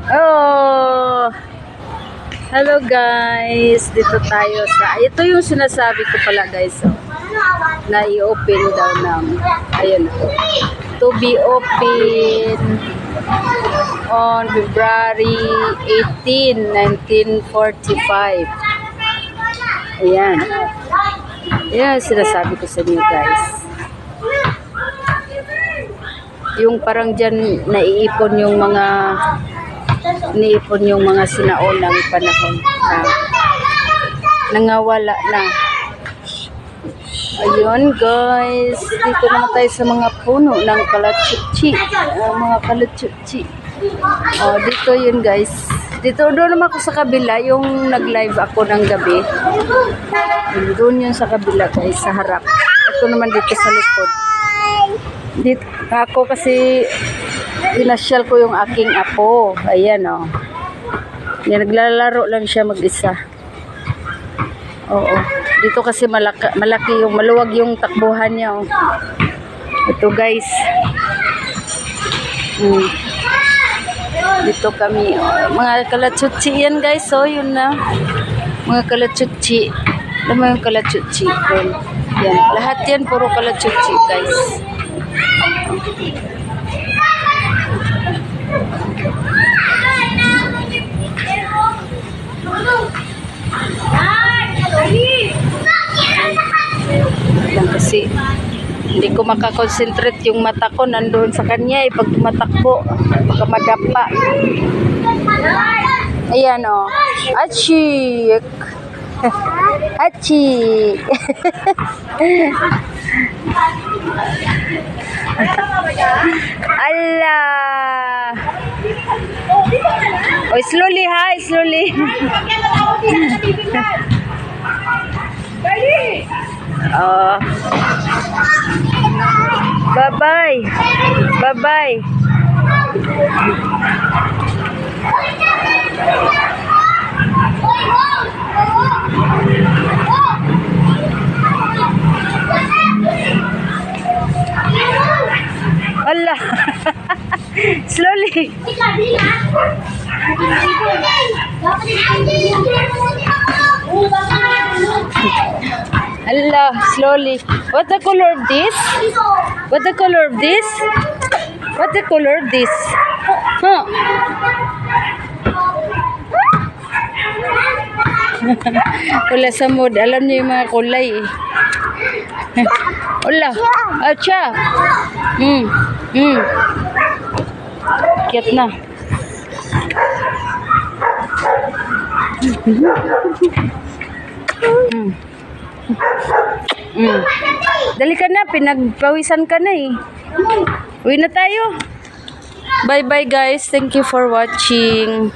Oh, hello guys. Dito tayo sa, ito yung sinasabi ko pala guys. Oh, na i-open daw ng, ayun po. To be open on February 18, 1945. Ayan. Ayan, sinasabi ko sa inyo guys. Yung parang dyan naiipon yung mga sinaunang panahon na nangawala na. Ayun guys, dito naman tayo sa mga puno ng kalachuchi. Mga kalachuchi. Oh, dito yun guys. Dito doon naman ako sa kabila, yung nag-live ako ng gabi. Doon yun sa kabila guys, sa harap. Ito naman dito sa likod. Dito ako kasi pinasyal ko yung aking apo. Ayan oh. Yan, naglalaro lang siya mag-isa. Oo. Dito kasi malaki yung, maluwag yung takbuhan niya oh. Ito guys. Dito kami oh. Mga kalachuchi yan guys. So yun na. Mga kalachuchi. Alam mo yung kalachuchi. Yan. Lahat yan puro kalachuchi guys. Kasi hindi ko makakonsentrate yung mata ko nandoon sa kanya pag tumatakbo baka madapa. Ayan o. Achi. Achi. Allah. Oh, slowly ha, slowly. Bye-bye. Bye-bye. Allah. Slowly. Allah, slowly. What the color of this? What the color of this? What the color of this? Huh? Wala sa mood. Alam niyo yung mga kulay eh. Wala. Acha. Kiyat na. Dali ka na, pinagpawisan ka na eh. Uwi na tayo. Bye bye guys, thank you for watching.